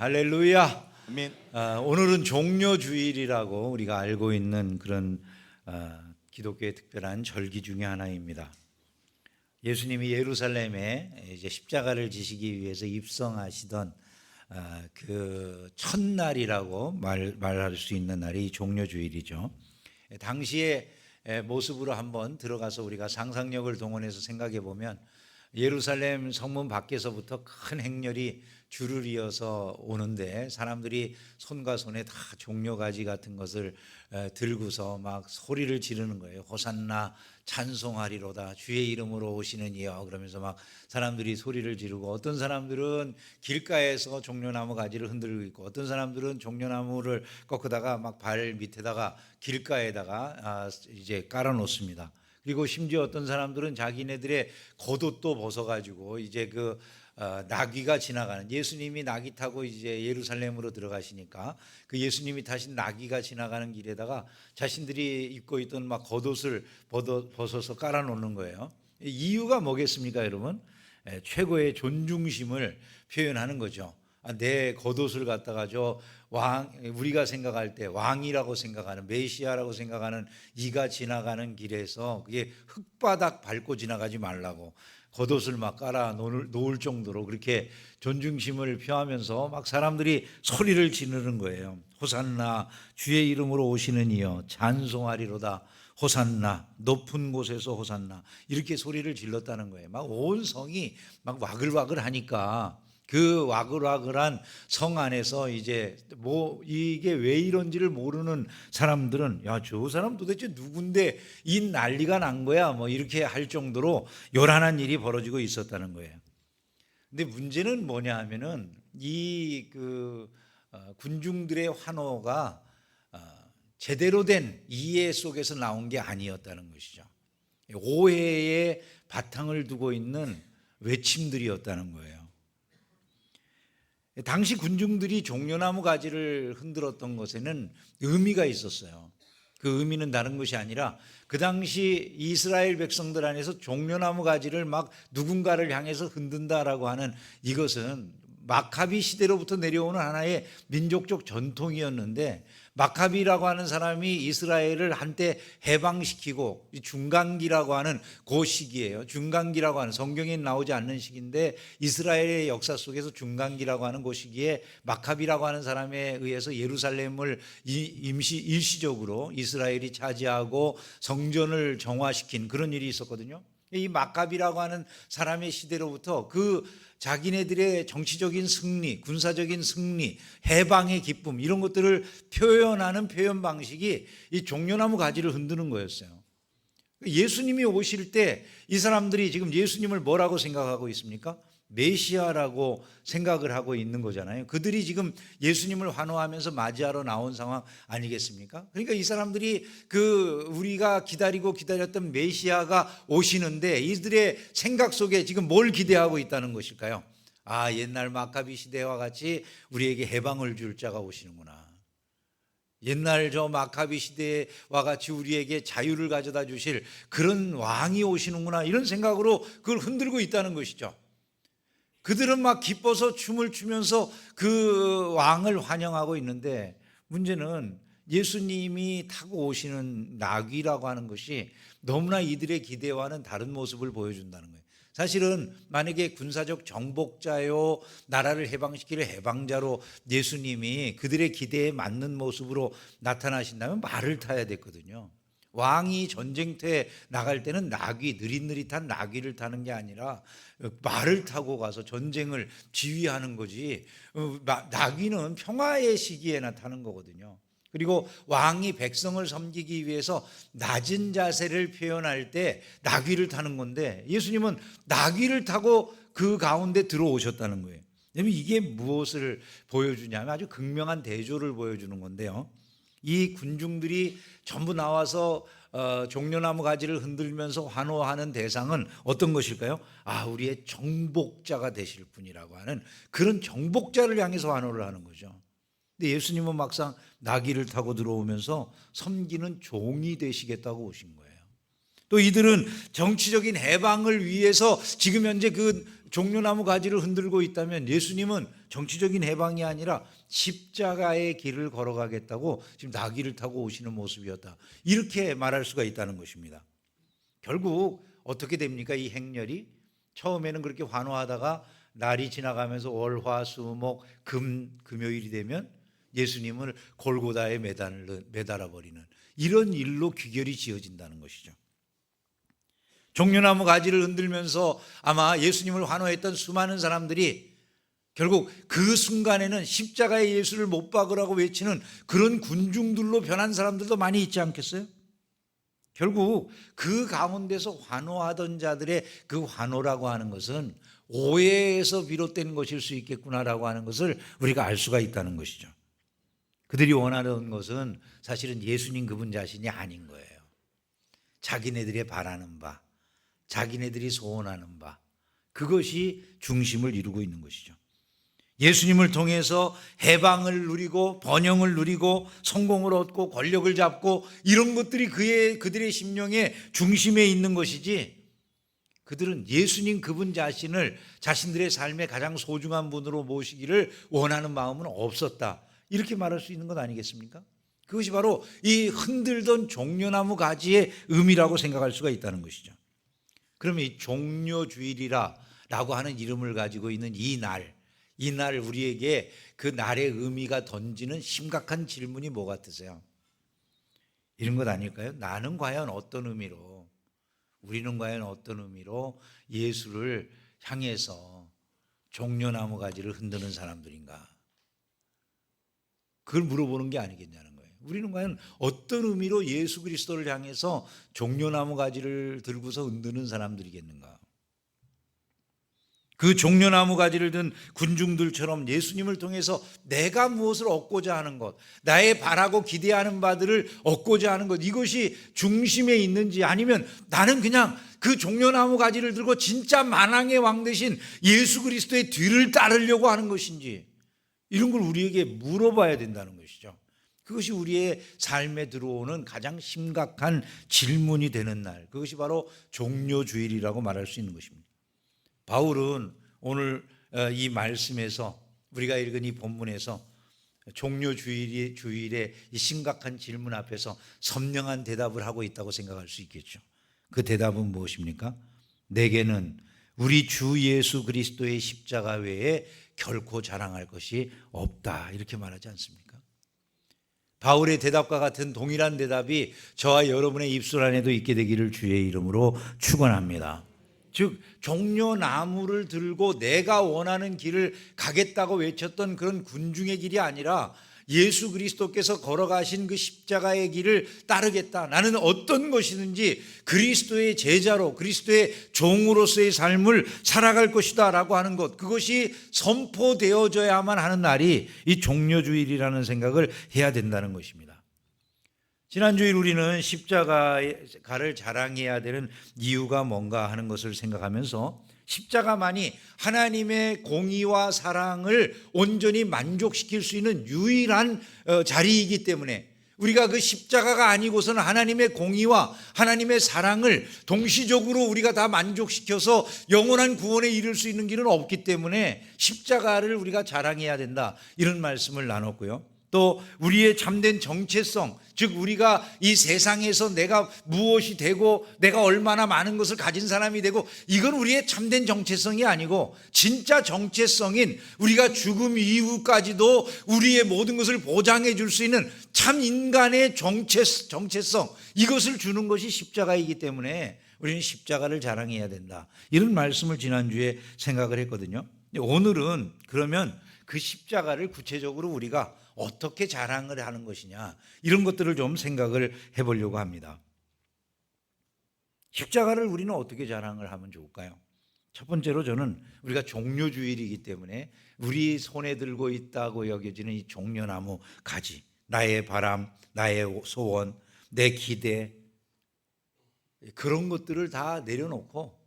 할렐루야. 아멘. 오늘은 종료주일이라고 우리가 알고 있는 그런 기독교의 특별한 절기 중에 하나입니다. 예수님이 예루살렘에 이제 십자가를 지시기 위해서 입성하시던 그 첫날이라고 말할 수 있는 날이 종료주일이죠. 당시의 모습으로 한번 들어가서 우리가 상상력을 동원해서 생각해 보면 예루살렘 성문 밖에서부터 큰 행렬이 줄을 이어서 오는데 사람들이 손과 손에 다 종려가지 같은 것을 들고서 막 소리를 지르는 거예요. 호산나 찬송하리로다 주의 이름으로 오시는 이여, 그러면서 막 사람들이 소리를 지르고, 어떤 사람들은 길가에서 종려나무 가지를 흔들고 있고, 어떤 사람들은 종려나무를 꺾다가 막 발 밑에다가 길가에다가 이제 깔아 놓습니다. 그리고 심지어 어떤 사람들은 자기네들의 겉옷도 벗어가지고 이제 그 나귀가 지나가는, 예수님이 나귀 타고 이제 예루살렘으로 들어가시니까 그 예수님이 타신 나귀가 지나가는 길에다가 자신들이 입고 있던 막 겉옷을 벗어서 깔아놓는 거예요. 이유가 뭐겠습니까, 여러분? 최고의 존중심을 표현하는 거죠. 내 겉옷을 갖다가 우리가 생각할 때 왕이라고 생각하는, 메시아라고 생각하는 이가 지나가는 길에서 그게 흙바닥 밟고 지나가지 말라고 겉옷을 막 깔아 놓을 정도로 그렇게 존중심을 표하면서 막 사람들이 소리를 지르는 거예요. 호산나 주의 이름으로 오시는 이여 찬송하리로다, 호산나 높은 곳에서 호산나, 이렇게 소리를 질렀다는 거예요. 막 온 성이 막 와글와글 하니까 그 와글와글한 성 안에서 이제 이게 왜 이런지를 모르는 사람들은 야, 저 사람 도대체 누군데 이 난리가 난 거야, 뭐 이렇게 할 정도로 요란한 일이 벌어지고 있었다는 거예요. 근데 문제는 뭐냐 하면은 이 군중들의 환호가 제대로 된 이해 속에서 나온 게 아니었다는 것이죠. 오해의 바탕을 두고 있는 외침들이었다는 거예요. 당시 군중들이 종려나무 가지를 흔들었던 것에는 의미가 있었어요. 그 의미는 다른 것이 아니라 그 당시 이스라엘 백성들 안에서 종려나무 가지를 막 누군가를 향해서 흔든다라고 하는 이것은 마카비 시대로부터 내려오는 하나의 민족적 전통이었는데, 마카비라고 하는 사람이 이스라엘을 한때 해방시키고 중간기라고 하는 그 시기예요. 중간기라고 하는, 성경에 나오지 않는 시기인데 이스라엘의 역사 속에서 중간기라고 하는 그 시기에 마카비라고 하는 사람에 의해서 예루살렘을 일시적으로 이스라엘이 차지하고 성전을 정화시킨 그런 일이 있었거든요. 이 마카비라고 하는 사람의 시대로부터 그 자기네들의 정치적인 승리, 군사적인 승리, 해방의 기쁨, 이런 것들을 표현하는 표현 방식이 이 종려나무 가지를 흔드는 거였어요. 예수님이 오실 때 이 사람들이 지금 예수님을 뭐라고 생각하고 있습니까? 메시아라고 생각을 하고 있는 거잖아요. 그들이 지금 예수님을 환호하면서 맞이하러 나온 상황 아니겠습니까? 그러니까 이 사람들이 우리가 기다렸던 메시아가 오시는데 이들의 생각 속에 지금 뭘 기대하고 있다는 것일까요? 옛날 마카비 시대와 같이 우리에게 해방을 줄 자가 오시는구나. 옛날 저 마카비 시대와 같이 우리에게 자유를 가져다 주실 그런 왕이 오시는구나, 이런 생각으로 그걸 흔들고 있다는 것이죠. 그들은 막 기뻐서 춤을 추면서 그 왕을 환영하고 있는데, 문제는 예수님이 타고 오시는 나귀라고 하는 것이 너무나 이들의 기대와는 다른 모습을 보여준다는 거예요. 사실은 만약에 군사적 정복자요, 나라를 해방시킬 해방자로 예수님이 그들의 기대에 맞는 모습으로 나타나신다면 말을 타야 됐거든요. 왕이 전쟁터에 나갈 때는 느릿느릿한 나귀를 타는 게 아니라 말을 타고 가서 전쟁을 지휘하는 거지, 나귀는 평화의 시기에 나타나는 거거든요. 그리고 왕이 백성을 섬기기 위해서 낮은 자세를 표현할 때 나귀를 타는 건데, 예수님은 나귀를 타고 그 가운데 들어오셨다는 거예요. 이게 무엇을 보여주냐면 아주 극명한 대조를 보여주는 건데요. 이 군중들이 전부 나와서 종려나무 가지를 흔들면서 환호하는 대상은 어떤 것일까요? 우리의 정복자가 되실 분이라고 하는 그런 정복자를 향해서 환호를 하는 거죠. 근데 예수님은 막상 나귀를 타고 들어오면서 섬기는 종이 되시겠다고 오신 거예요. 또 이들은 정치적인 해방을 위해서 지금 현재 그 종려나무 가지를 흔들고 있다면, 예수님은 정치적인 해방이 아니라 십자가의 길을 걸어가겠다고 지금 나귀를 타고 오시는 모습이었다. 이렇게 말할 수가 있다는 것입니다. 결국 어떻게 됩니까? 이 행렬이 처음에는 그렇게 환호하다가 날이 지나가면서 월, 화, 수, 목, 금요일이 되면 예수님을 골고다에 매달아 버리는 이런 일로 귀결이 지어진다는 것이죠. 종려나무 가지를 흔들면서 아마 예수님을 환호했던 수많은 사람들이 결국 그 순간에는 십자가에 예수를 못 박으라고 외치는 그런 군중들로 변한 사람들도 많이 있지 않겠어요? 결국 그 가운데서 환호하던 자들의 그 환호라고 하는 것은 오해에서 비롯된 것일 수 있겠구나라고 하는 것을 우리가 알 수가 있다는 것이죠. 그들이 원하는 것은 사실은 예수님 그분 자신이 아닌 거예요. 자기네들이 바라는 바, 자기네들이 소원하는 바, 그것이 중심을 이루고 있는 것이죠. 예수님을 통해서 해방을 누리고 번영을 누리고 성공을 얻고 권력을 잡고 이런 것들이 그들의 심령의 중심에 있는 것이지, 그들은 예수님 그분 자신을 자신들의 삶의 가장 소중한 분으로 모시기를 원하는 마음은 없었다, 이렇게 말할 수 있는 것 아니겠습니까? 그것이 바로 이 흔들던 종려나무 가지의 의미라고 생각할 수가 있다는 것이죠. 그러면 이 종려주일이라고 하는 이름을 가지고 있는 이날 우리에게 그 날의 의미가 던지는 심각한 질문이 뭐 같으세요? 이런 것 아닐까요? 나는 과연 어떤 의미로, 우리는 과연 어떤 의미로 예수를 향해서 종려나무 가지를 흔드는 사람들인가? 그걸 물어보는 게 아니겠냐는 거예요. 우리는 과연 어떤 의미로 예수 그리스도를 향해서 종려나무 가지를 들고서 흔드는 사람들이겠는가? 그 종려나무 가지를 든 군중들처럼 예수님을 통해서 내가 무엇을 얻고자 하는 것, 나의 바라고 기대하는 바들을 얻고자 하는 것, 이것이 중심에 있는지, 아니면 나는 그냥 그 종려나무 가지를 들고 진짜 만왕의 왕 대신 예수 그리스도의 뒤를 따르려고 하는 것인지, 이런 걸 우리에게 물어봐야 된다는 것이죠. 그것이 우리의 삶에 들어오는 가장 심각한 질문이 되는 날, 그것이 바로 종려주일이라고 말할 수 있는 것입니다. 바울은 오늘 이 말씀에서, 우리가 읽은 이 본문에서 종려주일의 이 심각한 질문 앞에서 선명한 대답을 하고 있다고 생각할 수 있겠죠. 그 대답은 무엇입니까? 내게는 우리 주 예수 그리스도의 십자가 외에 결코 자랑할 것이 없다, 이렇게 말하지 않습니까? 바울의 대답과 같은 동일한 대답이 저와 여러분의 입술 안에도 있게 되기를 주의 이름으로 축원합니다. 즉 종려나무를 들고 내가 원하는 길을 가겠다고 외쳤던 그런 군중의 길이 아니라 예수 그리스도께서 걸어가신 그 십자가의 길을 따르겠다, 나는 어떤 것이든지 그리스도의 제자로 그리스도의 종으로서의 삶을 살아갈 것이다 라고 하는 것, 그것이 선포되어져야만 하는 날이 이 종려주일이라는 생각을 해야 된다는 것입니다. 지난 주일 우리는 십자가를 자랑해야 되는 이유가 뭔가 하는 것을 생각하면서 십자가만이 하나님의 공의와 사랑을 온전히 만족시킬 수 있는 유일한 자리이기 때문에, 우리가 그 십자가가 아니고서는 하나님의 공의와 하나님의 사랑을 동시적으로 우리가 다 만족시켜서 영원한 구원에 이를 수 있는 길은 없기 때문에 십자가를 우리가 자랑해야 된다, 이런 말씀을 나눴고요. 또 우리의 참된 정체성, 즉 우리가 이 세상에서 내가 무엇이 되고 내가 얼마나 많은 것을 가진 사람이 되고, 이건 우리의 참된 정체성이 아니고 진짜 정체성인 우리가 죽음 이후까지도 우리의 모든 것을 보장해 줄 수 있는 참 인간의 정체성, 이것을 주는 것이 십자가이기 때문에 우리는 십자가를 자랑해야 된다, 이런 말씀을 지난주에 생각을 했거든요. 오늘은 그러면 그 십자가를 구체적으로 우리가 어떻게 자랑을 하는 것이냐, 이런 것들을 좀 생각을 해보려고 합니다. 십자가를 우리는 어떻게 자랑을 하면 좋을까요? 첫 번째로 저는 우리가 종려주일이기 때문에 우리 손에 들고 있다고 여겨지는 이 종려나무 가지, 나의 바람, 나의 소원, 내 기대, 그런 것들을 다 내려놓고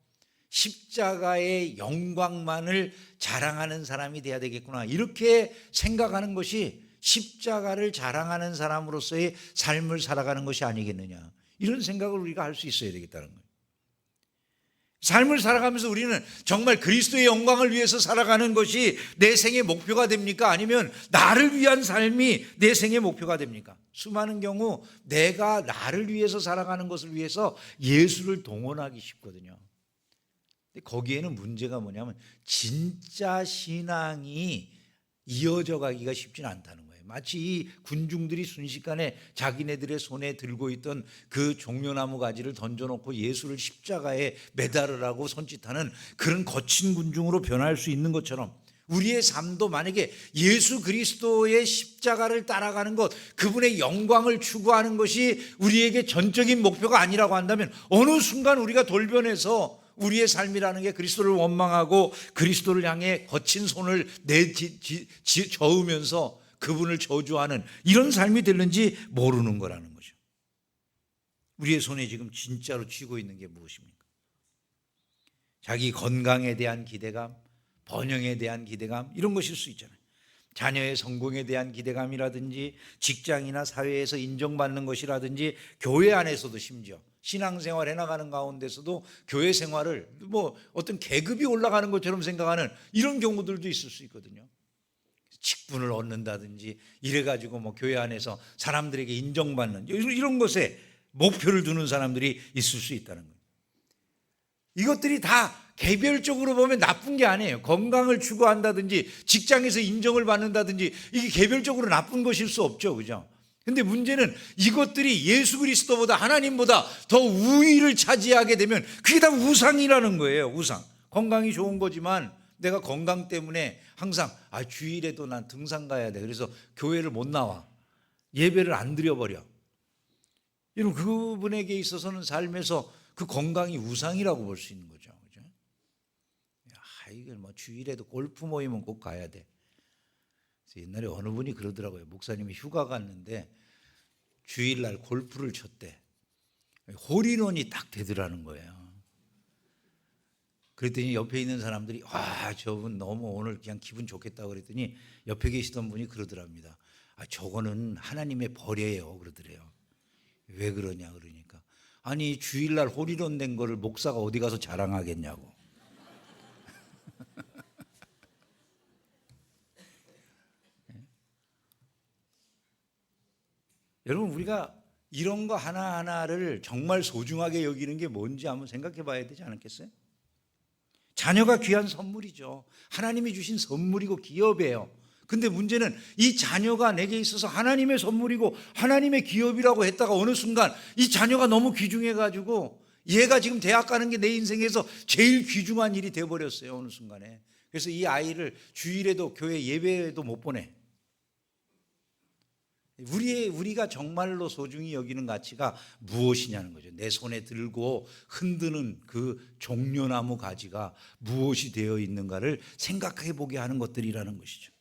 십자가의 영광만을 자랑하는 사람이 돼야 되겠구나, 이렇게 생각하는 것이 십자가를 자랑하는 사람으로서의 삶을 살아가는 것이 아니겠느냐, 이런 생각을 우리가 할 수 있어야 되겠다는 거예요. 삶을 살아가면서 우리는 정말 그리스도의 영광을 위해서 살아가는 것이 내 생의 목표가 됩니까? 아니면 나를 위한 삶이 내 생의 목표가 됩니까? 수많은 경우 내가 나를 위해서 살아가는 것을 위해서 예수를 동원하기 쉽거든요. 근데 거기에는 문제가 뭐냐면 진짜 신앙이 이어져 가기가 쉽지는 않다는 거예요. 마치 이 군중들이 순식간에 자기네들의 손에 들고 있던 그 종려나무 가지를 던져놓고 예수를 십자가에 매달으라고 손짓하는 그런 거친 군중으로 변할 수 있는 것처럼 우리의 삶도 만약에 예수 그리스도의 십자가를 따라가는 것, 그분의 영광을 추구하는 것이 우리에게 전적인 목표가 아니라고 한다면 어느 순간 우리가 돌변해서 우리의 삶이라는 게 그리스도를 원망하고 그리스도를 향해 거친 손을 저으면서 그분을 저주하는 이런 삶이 되는지 모르는 거라는 거죠. 우리의 손에 지금 진짜로 쥐고 있는 게 무엇입니까? 자기 건강에 대한 기대감, 번영에 대한 기대감, 이런 것일 수 있잖아요. 자녀의 성공에 대한 기대감이라든지 직장이나 사회에서 인정받는 것이라든지 교회 안에서도 심지어 신앙생활 해나가는 가운데서도 교회 생활을 뭐 어떤 계급이 올라가는 것처럼 생각하는 이런 경우들도 있을 수 있거든요. 직분을 얻는다든지 이래가지고 뭐 교회 안에서 사람들에게 인정받는 이런 것에 목표를 두는 사람들이 있을 수 있다는 거예요. 이것들이 다 개별적으로 보면 나쁜 게 아니에요. 건강을 추구한다든지 직장에서 인정을 받는다든지 이게 개별적으로 나쁜 것일 수 없죠. 그죠? 근데 문제는 이것들이 예수 그리스도보다 하나님보다 더 우위를 차지하게 되면 그게 다 우상이라는 거예요. 우상. 건강이 좋은 거지만 내가 건강 때문에 항상 주일에도 난 등산 가야 돼. 그래서 교회를 못 나와. 예배를 안 드려버려. 이런 그분에게 있어서는 삶에서 그 건강이 우상이라고 볼 수 있는 거죠. 그죠? 이걸 뭐 주일에도 골프 모임은 꼭 가야 돼. 그래서 옛날에 어느 분이 그러더라고요. 목사님이 휴가 갔는데 주일날 골프를 쳤대. 홀인원이 딱 되더라는 거예요. 그랬더니 옆에 있는 사람들이 저분 너무 오늘 그냥 기분 좋겠다고 그랬더니 옆에 계시던 분이 그러더랍니다. 저거는 하나님의 벌이에요. 그러더래요. 왜 그러냐 그러니까 아니 주일날 홀인원 된 거를 목사가 어디 가서 자랑하겠냐고. 여러분 우리가 이런 거 하나하나를 정말 소중하게 여기는 게 뭔지 한번 생각해 봐야 되지 않겠어요? 자녀가 귀한 선물이죠. 하나님이 주신 선물이고 기업이에요. 근데 문제는 이 자녀가 내게 있어서 하나님의 선물이고 하나님의 기업이라고 했다가 어느 순간 이 자녀가 너무 귀중해가지고 얘가 지금 대학 가는 게 내 인생에서 제일 귀중한 일이 돼버렸어요. 어느 순간에. 그래서 이 아이를 주일에도 교회 예배에도 못 보내. 우리가 정말로 소중히 여기는 가치가 무엇이냐는 거죠. 내 손에 들고 흔드는 그 종려나무 가지가 무엇이 되어 있는가를 생각해 보게 하는 것들이라는 것이죠.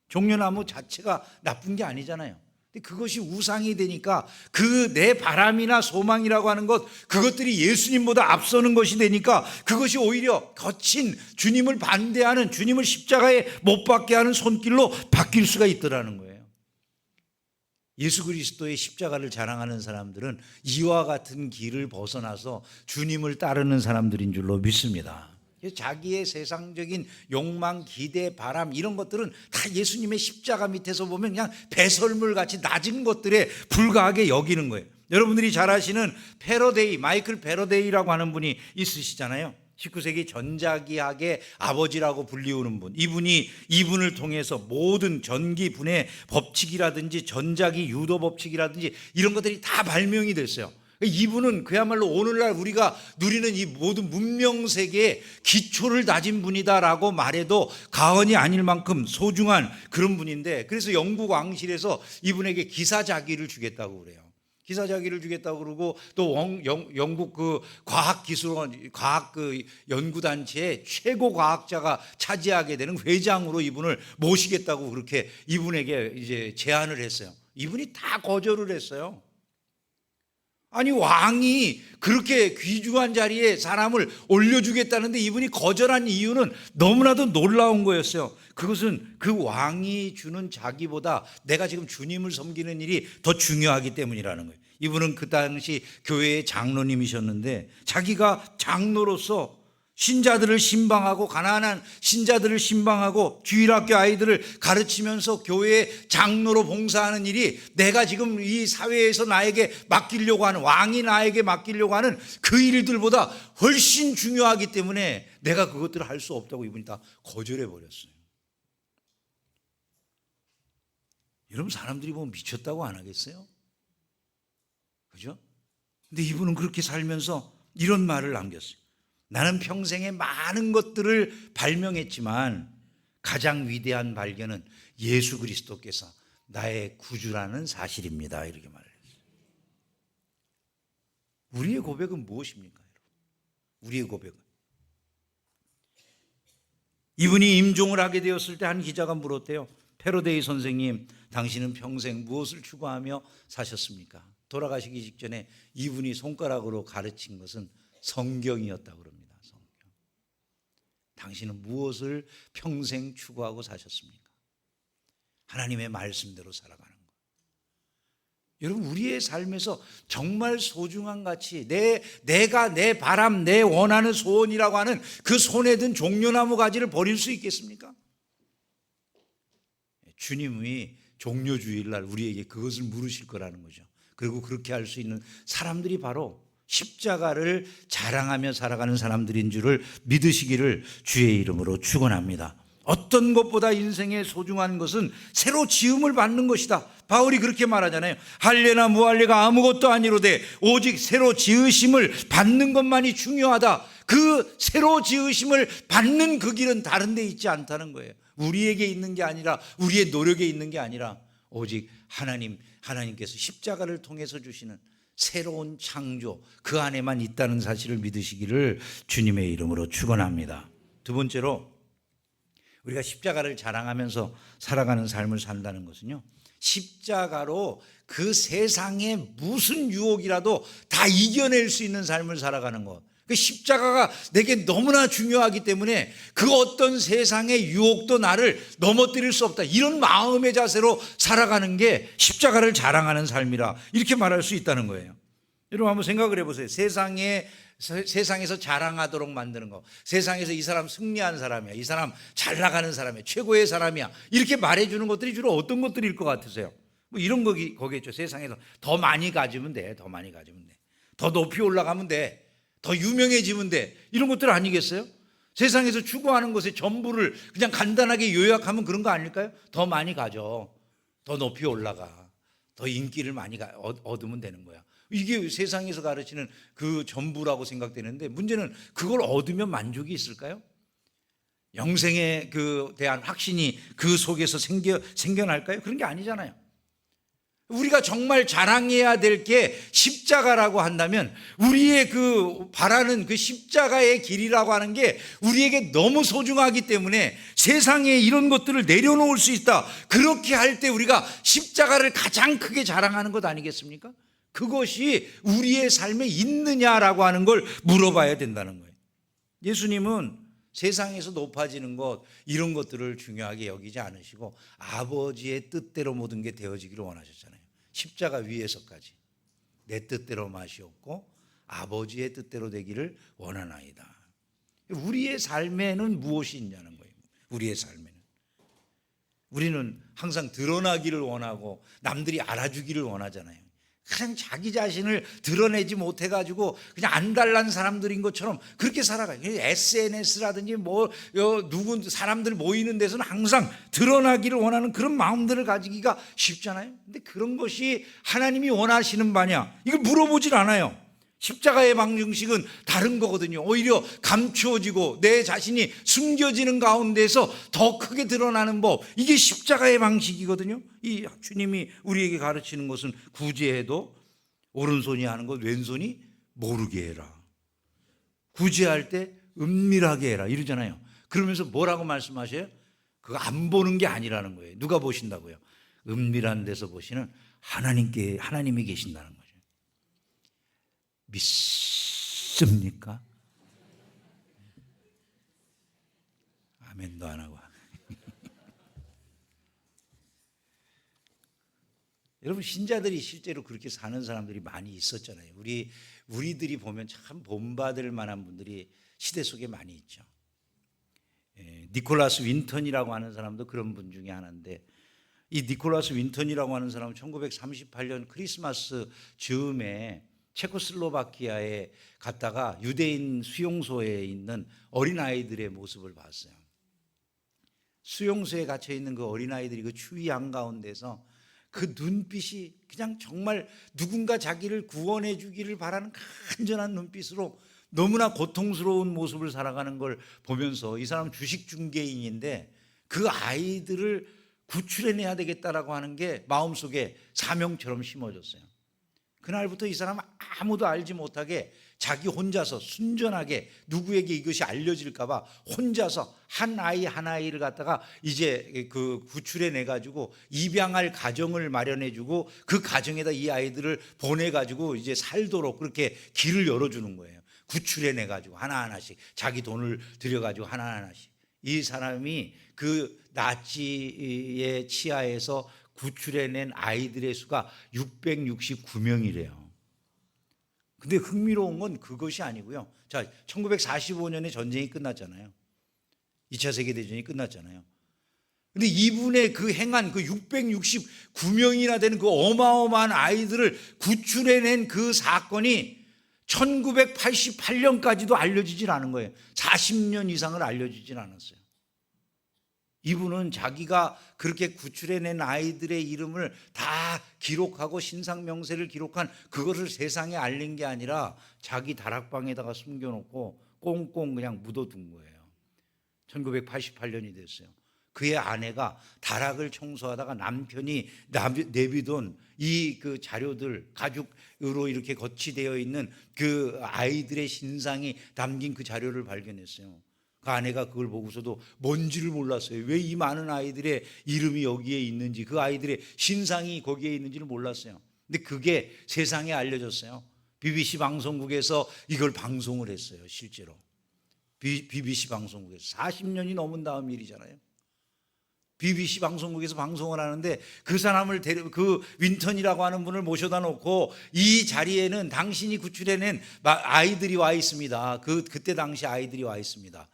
종려나무 자체가 나쁜 게 아니잖아요. 근데 그것이 우상이 되니까 그 내 바람이나 소망이라고 하는 것, 그것들이 예수님보다 앞서는 것이 되니까 그것이 오히려 거친 주님을 반대하는, 주님을 십자가에 못 박게 하는 손길로 바뀔 수가 있더라는 거예요. 예수 그리스도의 십자가를 자랑하는 사람들은 이와 같은 길을 벗어나서 주님을 따르는 사람들인 줄로 믿습니다. 자기의 세상적인 욕망, 기대, 바람 이런 것들은 다 예수님의 십자가 밑에서 보면 그냥 배설물 같이 낮은 것들에 불과하게 여기는 거예요. 여러분들이 잘 아시는 패러데이, 마이클 패러데이라고 하는 분이 있으시잖아요. 19세기 전자기학의 아버지라고 불리우는 분, 이분을 통해서 모든 전기 분해 법칙이라든지 전자기 유도 법칙이라든지 이런 것들이 다 발명이 됐어요. 이분은 그야말로 오늘날 우리가 누리는 이 모든 문명 세계의 기초를 다진 분이다라고 말해도 과언이 아닐 만큼 소중한 그런 분인데, 그래서 영국 왕실에서 이분에게 기사자기를 주겠다고 그래요. 기사자기를 주겠다고 그러고 또 영국 그 과학기술원, 과학 그 연구단체의 최고 과학자가 차지하게 되는 회장으로 이분을 모시겠다고 그렇게 이분에게 이제 제안을 했어요. 이분이 다 거절을 했어요. 아니 왕이 그렇게 귀중한 자리에 사람을 올려주겠다는데 이분이 거절한 이유는 너무나도 놀라운 거였어요. 그것은 그 왕이 주는 자기보다 내가 지금 주님을 섬기는 일이 더 중요하기 때문이라는 거예요. 이분은 그 당시 교회의 장로님이셨는데 자기가 장로로서 신자들을 신방하고 가난한 신자들을 신방하고 주일학교 아이들을 가르치면서 교회의 장로로 봉사하는 일이 내가 지금 이 사회에서 나에게 맡기려고 하는, 왕이 나에게 맡기려고 하는 그 일들보다 훨씬 중요하기 때문에 내가 그것들을 할 수 없다고 이분이 다 거절해 버렸어요. 여러분, 사람들이 보면 미쳤다고 안 하겠어요? 그죠? 근데 이분은 그렇게 살면서 이런 말을 남겼어요. 나는 평생에 많은 것들을 발명했지만 가장 위대한 발견은 예수 그리스도께서 나의 구주라는 사실입니다. 이렇게 말했어요. 우리의 고백은 무엇입니까, 여러분? 우리의 고백은, 이분이 임종을 하게 되었을 때 한 기자가 물었대요. 페로데이 선생님, 당신은 평생 무엇을 추구하며 사셨습니까? 돌아가시기 직전에 이분이 손가락으로 가르친 것은 성경이었다고 그럽니다. 성경. 당신은 무엇을 평생 추구하고 사셨습니까? 하나님의 말씀대로 살아가는 것. 여러분, 우리의 삶에서 정말 소중한 가치, 내가 내 바람, 내 원하는 소원이라고 하는 그 손에 든 종려나무 가지를 버릴 수 있겠습니까? 주님이 종려주일날 우리에게 그것을 물으실 거라는 거죠. 그리고 그렇게 할 수 있는 사람들이 바로 십자가를 자랑하며 살아가는 사람들인 줄을 믿으시기를 주의 이름으로 축원합니다. 어떤 것보다 인생의 소중한 것은 새로 지음을 받는 것이다. 바울이 그렇게 말하잖아요. 할례나 무할례가 아무것도 아니로되 오직 새로 지으심을 받는 것만이 중요하다. 그 새로 지으심을 받는 그 길은 다른 데 있지 않다는 거예요. 우리에게 있는 게 아니라, 우리의 노력에 있는 게 아니라 오직 하나님께서 십자가를 통해서 주시는 새로운 창조, 그 안에만 있다는 사실을 믿으시기를 주님의 이름으로 축원합니다. 두 번째로, 우리가 십자가를 자랑하면서 살아가는 삶을 산다는 것은요, 십자가로 그 세상의 무슨 유혹이라도 다 이겨낼 수 있는 삶을 살아가는 것. 그 십자가가 내게 너무나 중요하기 때문에 그 어떤 세상의 유혹도 나를 넘어뜨릴 수 없다, 이런 마음의 자세로 살아가는 게 십자가를 자랑하는 삶이라 이렇게 말할 수 있다는 거예요. 여러분, 한번 생각을 해보세요. 세상에서 자랑하도록 만드는 거, 세상에서 이 사람 승리한 사람이야, 이 사람 잘 나가는 사람이야, 최고의 사람이야, 이렇게 말해주는 것들이 주로 어떤 것들일 것 같으세요? 뭐 이런 거겠죠. 세상에서 더 많이 가지면 돼, 더 많이 가지면 돼, 더 높이 올라가면 돼, 더 유명해지면 돼, 이런 것들 아니겠어요? 세상에서 추구하는 것의 전부를 그냥 간단하게 요약하면 그런 거 아닐까요? 더 많이 가져, 더 높이 올라가, 더 인기를 많이 얻으면 되는 거야. 이게 세상에서 가르치는 그 전부라고 생각되는데, 문제는 그걸 얻으면 만족이 있을까요? 영생에 대한 확신이 그 속에서 생겨날까요? 그런 게 아니잖아요. 우리가 정말 자랑해야 될 게 십자가라고 한다면, 우리의 바라는 그 십자가의 길이라고 하는 게 우리에게 너무 소중하기 때문에 세상에 이런 것들을 내려놓을 수 있다. 그렇게 할 때 우리가 십자가를 가장 크게 자랑하는 것 아니겠습니까? 그것이 우리의 삶에 있느냐라고 하는 걸 물어봐야 된다는 거예요. 예수님은 세상에서 높아지는 것, 이런 것들을 중요하게 여기지 않으시고 아버지의 뜻대로 모든 게 되어지기를 원하셨잖아요. 십자가 위에서까지 내 뜻대로 마시옵고 아버지의 뜻대로 되기를 원하나이다. 우리의 삶에는 무엇이 있냐는 거예요. 우리의 삶에는 우리는 항상 드러나기를 원하고 남들이 알아주기를 원하잖아요. 그냥 자기 자신을 드러내지 못해가지고 그냥 안달난 사람들인 것처럼 그렇게 살아가요. SNS라든지 사람들 모이는 데서는 항상 드러나기를 원하는 그런 마음들을 가지기가 쉽잖아요. 근데 그런 것이 하나님이 원하시는 바냐, 이걸 물어보질 않아요. 십자가의 방정식은 다른 거거든요. 오히려 감추어지고 내 자신이 숨겨지는 가운데서 더 크게 드러나는 법, 이게 십자가의 방식이거든요. 이 주님이 우리에게 가르치는 것은 구제해도 오른손이 하는 것 왼손이 모르게 해라, 구제할 때 은밀하게 해라, 이러잖아요. 그러면서 뭐라고 말씀하셔요? 그거 안 보는 게 아니라는 거예요. 누가 보신다고요? 은밀한 데서 보시는 하나님이 계신다는 거예요. 믿습니까? 아멘도 안 하고. 여러분, 신자들이 실제로 그렇게 사는 사람들이 많이 있었잖아요. 우리들이 보면 참 본받을 만한 분들이 시대 속에 많이 있죠. 니콜라스 윈턴이라고 하는 사람도 그런 분 중에 하나인데, 이 니콜라스 윈턴이라고 하는 사람은 1938년 크리스마스 즈음에 체코슬로바키아에 갔다가 유대인 수용소에 있는 어린아이들의 모습을 봤어요. 수용소에 갇혀 있는 그 어린아이들이 그 추위 한가운데서 그 눈빛이 그냥 정말 누군가 자기를 구원해 주기를 바라는 간절한 눈빛으로 너무나 고통스러운 모습을 살아가는 걸 보면서, 이 사람 주식 중개인인데 그 아이들을 구출해내야 되겠다라고 하는 게 마음속에 사명처럼 심어졌어요. 그날부터 이 사람은 아무도 알지 못하게 자기 혼자서 순전하게, 누구에게 이것이 알려질까 봐 혼자서 한 아이 한 아이를 갖다가 이제 그 구출해내 가지고 입양할 가정을 마련해 주고, 그 가정에다 이 아이들을 보내 가지고 이제 살도록 그렇게 길을 열어주는 거예요. 구출해내 가지고 하나하나씩 자기 돈을 들여 가지고 하나하나씩. 이 사람이 그 나치의 치하에서 구출해낸 아이들의 수가 669명이래요. 근데 흥미로운 건 그것이 아니고요. 자, 1945년에 전쟁이 끝났잖아요. 2차 세계대전이 끝났잖아요. 근데 이분의 그 행한 그 669명이나 되는 그 어마어마한 아이들을 구출해낸 그 사건이 1988년까지도 알려지질 않은 거예요. 40년 이상을 알려지질 않았어요. 이분은 자기가 그렇게 구출해낸 아이들의 이름을 다 기록하고 신상명세를 기록한 그것을 세상에 알린 게 아니라 자기 다락방에다가 숨겨놓고 꽁꽁 그냥 묻어둔 거예요. 1988년이 됐어요. 그의 아내가 다락을 청소하다가 남편이 내비둔 이 그 자료들, 가죽으로 이렇게 거치되어 있는 그 아이들의 신상이 담긴 그 자료를 발견했어요. 그 아내가 그걸 보고서도 뭔지를 몰랐어요. 왜 이 많은 아이들의 이름이 여기에 있는지, 그 아이들의 신상이 거기에 있는지를 몰랐어요. 근데 그게 세상에 알려졌어요. BBC 방송국에서 이걸 방송을 했어요. 실제로 BBC 방송국에서 40년이 넘은 다음 일이잖아요. BBC 방송국에서 방송을 하는데 그 사람을 그 윈턴이라고 하는 분을 모셔다 놓고, 이 자리에는 당신이 구출해낸 아이들이 와 있습니다. 그때 당시 아이들이 와 있습니다.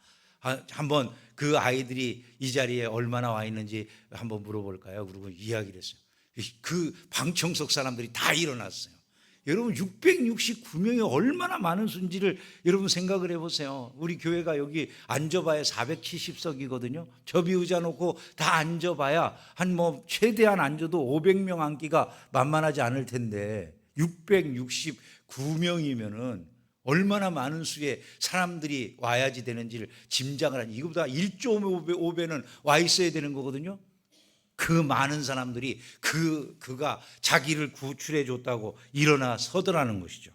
한번 그 아이들이 이 자리에 얼마나 와 있는지 한번 물어볼까요? 그리고 이야기를 했어요. 그 방청석 사람들이 다 일어났어요. 여러분, 669명이 얼마나 많은 수인지를 여러분 생각을 해보세요. 우리 교회가 여기 앉아봐야 470석이거든요. 접이 의자 놓고 다 앉아봐야 한 최대한 앉아도 500명 앉기가 만만하지 않을 텐데, 669명이면은 얼마나 많은 수의 사람들이 와야지 되는지를 짐작을 하니, 이거보다 1.5배는 와 있어야 되는 거거든요. 그 많은 사람들이 그가 자기를 구출해 줬다고 일어나 서더라는 것이죠.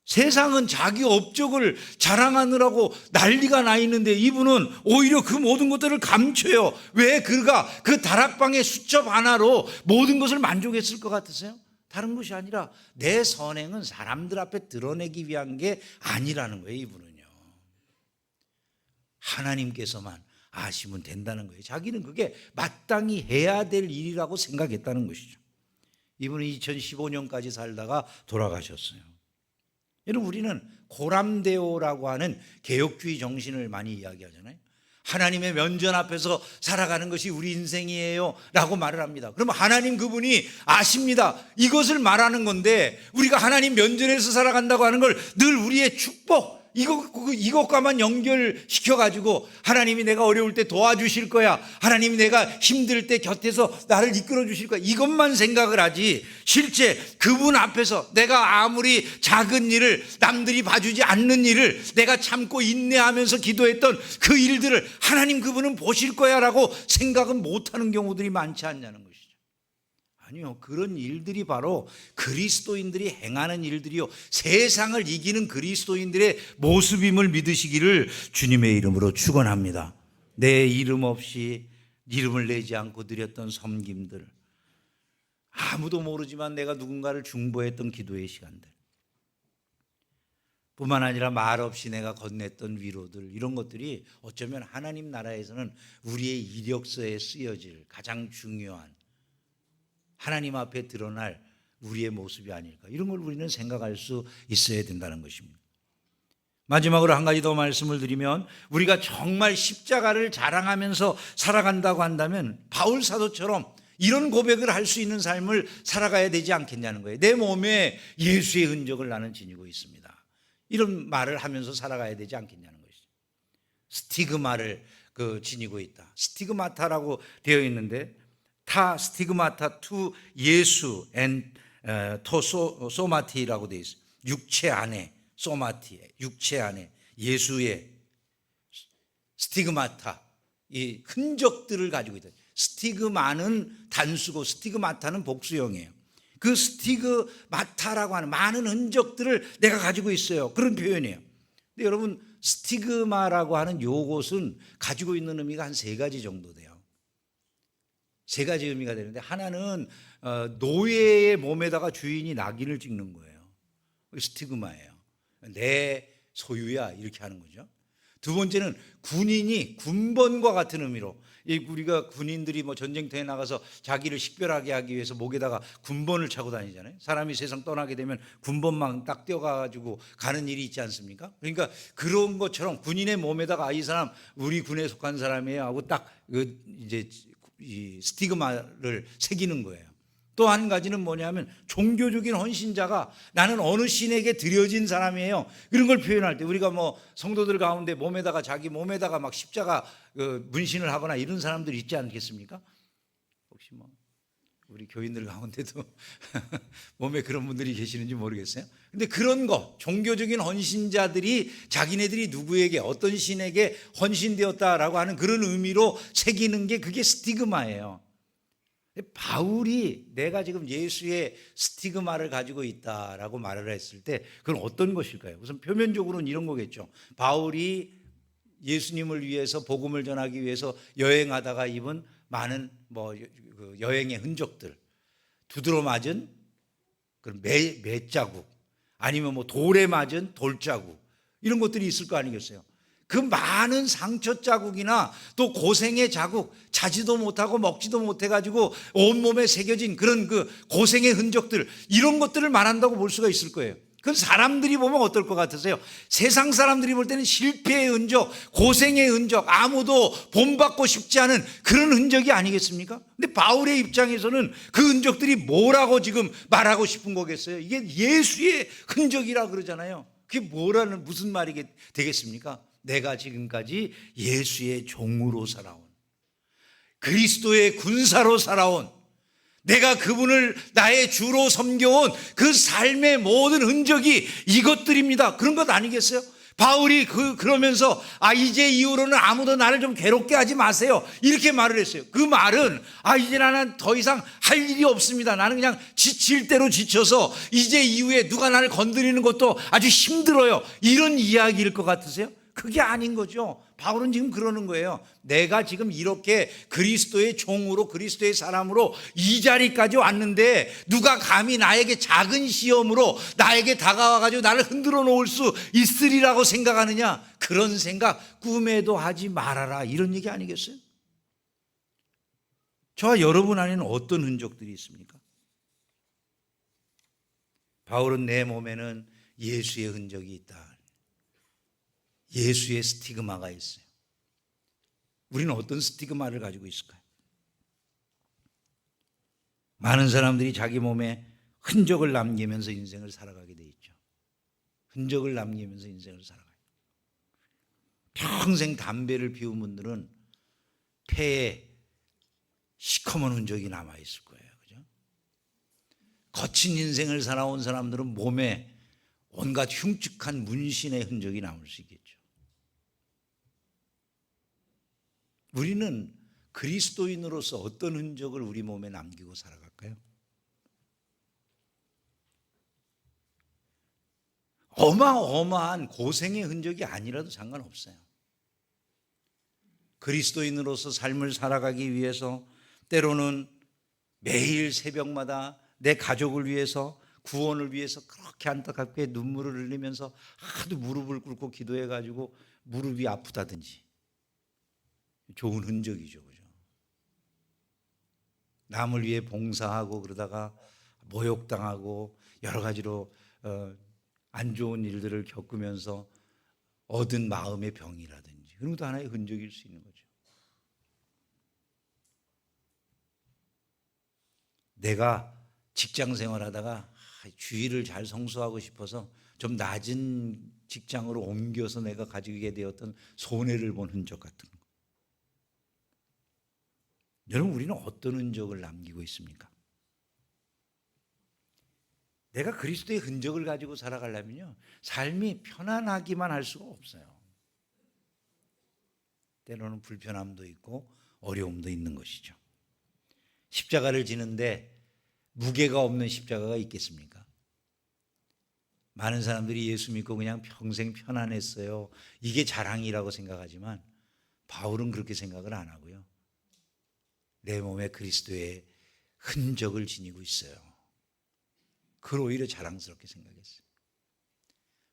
세상은 자기 업적을 자랑하느라고 난리가 나 있는데, 이분은 오히려 그 모든 것들을 감춰요. 왜 그가 그 다락방의 수첩 하나로 모든 것을 만족했을 것 같으세요? 다른 것이 아니라 내 선행은 사람들 앞에 드러내기 위한 게 아니라는 거예요. 이분은요, 하나님께서만 아시면 된다는 거예요. 자기는 그게 마땅히 해야 될 일이라고 생각했다는 것이죠. 이분은 2015년까지 살다가 돌아가셨어요. 여러분, 우리는 고람데오라고 하는 개혁주의 정신을 많이 이야기하잖아요. 하나님의 면전 앞에서 살아가는 것이 우리 인생이에요 라고 말을 합니다. 그러면 하나님 그분이 아십니다. 이것을 말하는 건데, 우리가 하나님 면전에서 살아간다고 하는 걸 늘 우리의 축복, 이것과만 연결시켜가지고 하나님이 내가 어려울 때 도와주실 거야, 하나님이 내가 힘들 때 곁에서 나를 이끌어 주실 거야, 이것만 생각을 하지, 실제 그분 앞에서 내가 아무리 작은 일을, 남들이 봐주지 않는 일을 내가 참고 인내하면서 기도했던 그 일들을 하나님 그분은 보실 거야 라고 생각은 못하는 경우들이 많지 않냐는 것이죠. 아니요, 그런 일들이 바로 그리스도인들이 행하는 일들이요, 세상을 이기는 그리스도인들의 모습임을 믿으시기를 주님의 이름으로 축원합니다. 내 이름 없이 이름을 내지 않고 드렸던 섬김들, 아무도 모르지만 내가 누군가를 중보했던 기도의 시간들, 뿐만 아니라 말 없이 내가 건넸던 위로들, 이런 것들이 어쩌면 하나님 나라에서는 우리의 이력서에 쓰여질 가장 중요한, 하나님 앞에 드러날 우리의 모습이 아닐까, 이런 걸 우리는 생각할 수 있어야 된다는 것입니다. 마지막으로 한 가지 더 말씀을 드리면, 우리가 정말 십자가를 자랑하면서 살아간다고 한다면 바울 사도처럼 이런 고백을 할 수 있는 삶을 살아가야 되지 않겠냐는 거예요. 내 몸에 예수의 흔적을 나는 지니고 있습니다. 이런 말을 하면서 살아가야 되지 않겠냐는 것이죠. 스티그마를 지니고 있다. 스티그마타라고 되어 있는데, 타 스티그마타 투 예수 앤 토 소마티라고 되어 있어요. 육체 안에, 소마티, 육체 안에 예수의 스티그마타, 이 흔적들을 가지고 있다. 스티그마는 단수고 스티그마타는 복수형이에요. 그 스티그마타라고 하는 많은 흔적들을 내가 가지고 있어요, 그런 표현이에요. 근데 여러분, 스티그마라고 하는 요것은 가지고 있는 의미가 한 3가지 정도 돼요. 3가지 의미가 되는데, 하나는 노예의 몸에다가 주인이 낙인을 찍는 거예요. 스티그마예요. 내 소유야, 이렇게 하는 거죠. 두 번째는 군인이 군번과 같은 의미로, 우리가 군인들이 전쟁터에 나가서 자기를 식별하게 하기 위해서 목에다가 군번을 차고 다니잖아요. 사람이 세상 떠나게 되면 군번만 딱 떼어가지고 가는 일이 있지 않습니까? 그러니까 그런 것처럼 군인의 몸에다가 이 사람 우리 군에 속한 사람이에요 하고 딱 이제 이 스티그마를 새기는 거예요. 또 한 가지는 뭐냐면, 종교적인 헌신자가 나는 어느 신에게 드려진 사람이에요, 이런 걸 표현할 때, 우리가 성도들 가운데 몸에다가, 자기 몸에다가 막 십자가 문신을 하거나 이런 사람들이 있지 않겠습니까? 혹시 우리 교인들 가운데도 몸에 그런 분들이 계시는지 모르겠어요. 근데 그런 거, 종교적인 헌신자들이 자기네들이 누구에게, 어떤 신에게 헌신되었다라고 하는 그런 의미로 새기는 게, 그게 스티그마예요. 바울이 내가 지금 예수의 스티그마를 가지고 있다라고 말을 했을 때, 그건 어떤 것일까요? 우선 표면적으로는 이런 거겠죠. 바울이 예수님을 위해서, 복음을 전하기 위해서 여행하다가 입은 많은 여행의 흔적들, 두드러 맞은 그런 매자국, 아니면 돌에 맞은 돌자국, 이런 것들이 있을 거 아니겠어요? 그 많은 상처 자국이나 또 고생의 자국, 자지도 못하고 먹지도 못해가지고 온몸에 새겨진 그런 그 고생의 흔적들, 이런 것들을 말한다고 볼 수가 있을 거예요. 그건 사람들이 보면 어떨 것 같으세요? 세상 사람들이 볼 때는 실패의 흔적, 고생의 흔적, 아무도 본받고 싶지 않은 그런 흔적이 아니겠습니까? 근데 바울의 입장에서는 그 흔적들이 뭐라고 지금 말하고 싶은 거겠어요? 이게 예수의 흔적이라 그러잖아요. 그게 무슨 말이 되겠습니까? 내가 지금까지 예수의 종으로 살아온, 그리스도의 군사로 살아온, 내가 그분을 나의 주로 섬겨온 그 삶의 모든 흔적이 이것들입니다. 그런 것 아니겠어요? 바울이 그러면서 이제 이후로는 아무도 나를 좀 괴롭게 하지 마세요, 이렇게 말을 했어요. 그 말은 이제 나는 더 이상 할 일이 없습니다. 나는 그냥 지칠 대로 지쳐서 이제 이후에 누가 나를 건드리는 것도 아주 힘들어요, 이런 이야기일 것 같으세요? 그게 아닌 거죠. 바울은 지금 그러는 거예요. 내가 지금 이렇게 그리스도의 종으로, 그리스도의 사람으로 이 자리까지 왔는데, 누가 감히 나에게 작은 시험으로 나에게 다가와가지고 나를 흔들어 놓을 수 있으리라고 생각하느냐? 그런 생각 꿈에도 하지 말아라, 이런 얘기 아니겠어요? 저와 여러분 안에는 어떤 흔적들이 있습니까? 바울은 내 몸에는 예수의 흔적이 있다, 예수의 스티그마가 있어요. 우리는 어떤 스티그마를 가지고 있을까요? 많은 사람들이 자기 몸에 흔적을 남기면서 인생을 살아가게 돼 있죠. 흔적을 남기면서 인생을 살아가요. 평생 담배를 피운 분들은 폐에 시커먼 흔적이 남아있을 거예요. 그죠? 거친 인생을 살아온 사람들은 몸에 온갖 흉측한 문신의 흔적이 남을 수 있겠죠. 우리는 그리스도인으로서 어떤 흔적을 우리 몸에 남기고 살아갈까요? 어마어마한 고생의 흔적이 아니라도 상관없어요. 그리스도인으로서 삶을 살아가기 위해서 때로는 매일 새벽마다 내 가족을 위해서, 구원을 위해서 그렇게 안타깝게 눈물을 흘리면서 하도 무릎을 꿇고 기도해가지고 무릎이 아프다든지, 좋은 흔적이죠, 그죠? 남을 위해 봉사하고 그러다가 모욕당하고 여러 가지로 안 좋은 일들을 겪으면서 얻은 마음의 병이라든지, 그런 것도 하나의 흔적일 수 있는 거죠. 내가 직장 생활하다가 주의를 잘 성수하고 싶어서 좀 낮은 직장으로 옮겨서 내가 가지게 되었던 손해를 본 흔적 같은 거. 여러분, 우리는 어떤 흔적을 남기고 있습니까? 내가 그리스도의 흔적을 가지고 살아가려면요, 삶이 편안하기만 할 수가 없어요. 때로는 불편함도 있고 어려움도 있는 것이죠. 십자가를 지는데 무게가 없는 십자가가 있겠습니까? 많은 사람들이 예수 믿고 그냥 평생 편안했어요, 이게 자랑이라고 생각하지만 바울은 그렇게 생각을 안 하고요, 내 몸에 그리스도의 흔적을 지니고 있어요. 그걸 오히려 자랑스럽게 생각했어요.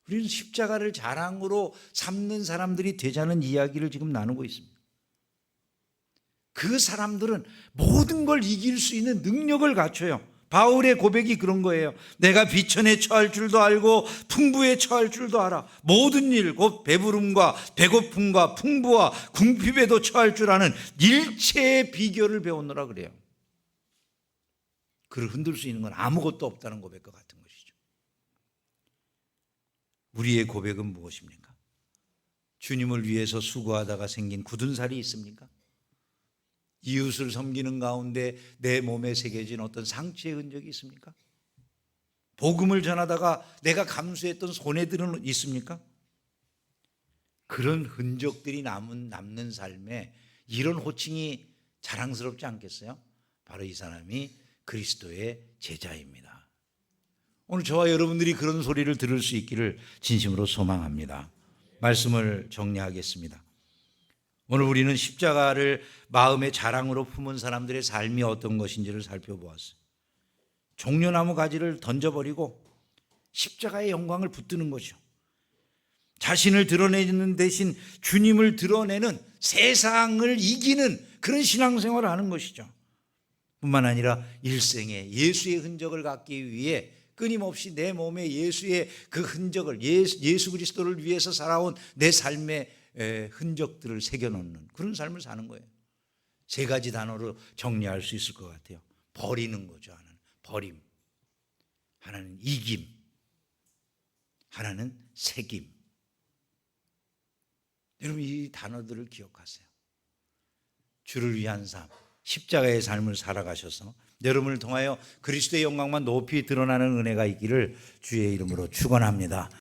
우리는 십자가를 자랑으로 삼는 사람들이 되자는 이야기를 지금 나누고 있습니다. 그 사람들은 모든 걸 이길 수 있는 능력을 갖춰요. 바울의 고백이 그런 거예요. 내가 비천에 처할 줄도 알고 풍부에 처할 줄도 알아. 모든 일, 곧 배부름과 배고픔과 풍부와 궁핍에도 처할 줄 아는 일체의 비결을 배웠노라 그래요. 그를 흔들 수 있는 건 아무것도 없다는 고백과 같은 것이죠. 우리의 고백은 무엇입니까? 주님을 위해서 수고하다가 생긴 굳은 살이 있습니까? 이웃을 섬기는 가운데 내 몸에 새겨진 어떤 상처의 흔적이 있습니까? 복음을 전하다가 내가 감수했던 손해들은 있습니까? 그런 흔적들이 남는 삶에 이런 호칭이 자랑스럽지 않겠어요? 바로 이 사람이 그리스도의 제자입니다. 오늘 저와 여러분들이 그런 소리를 들을 수 있기를 진심으로 소망합니다. 말씀을 정리하겠습니다. 오늘 우리는 십자가를 마음의 자랑으로 품은 사람들의 삶이 어떤 것인지를 살펴보았어요. 종려나무 가지를 던져버리고 십자가의 영광을 붙드는 거죠. 자신을 드러내는 대신 주님을 드러내는, 세상을 이기는 그런 신앙생활을 하는 것이죠. 뿐만 아니라 일생에 예수의 흔적을 갖기 위해 끊임없이 내 몸에 예수의 그 흔적을, 예수 그리스도를 위해서 살아온 내 삶의 흔적들을 새겨놓는 그런 삶을 사는 거예요. 세 가지 단어로 정리할 수 있을 것 같아요. 버리는 거죠. 하나는 버림, 하나는 이김, 하나는 새김. 여러분, 이 단어들을 기억하세요. 주를 위한 삶, 십자가의 삶을 살아가셔서 여러분을 통하여 그리스도의 영광만 높이 드러나는 은혜가 있기를 주의 이름으로 축원합니다.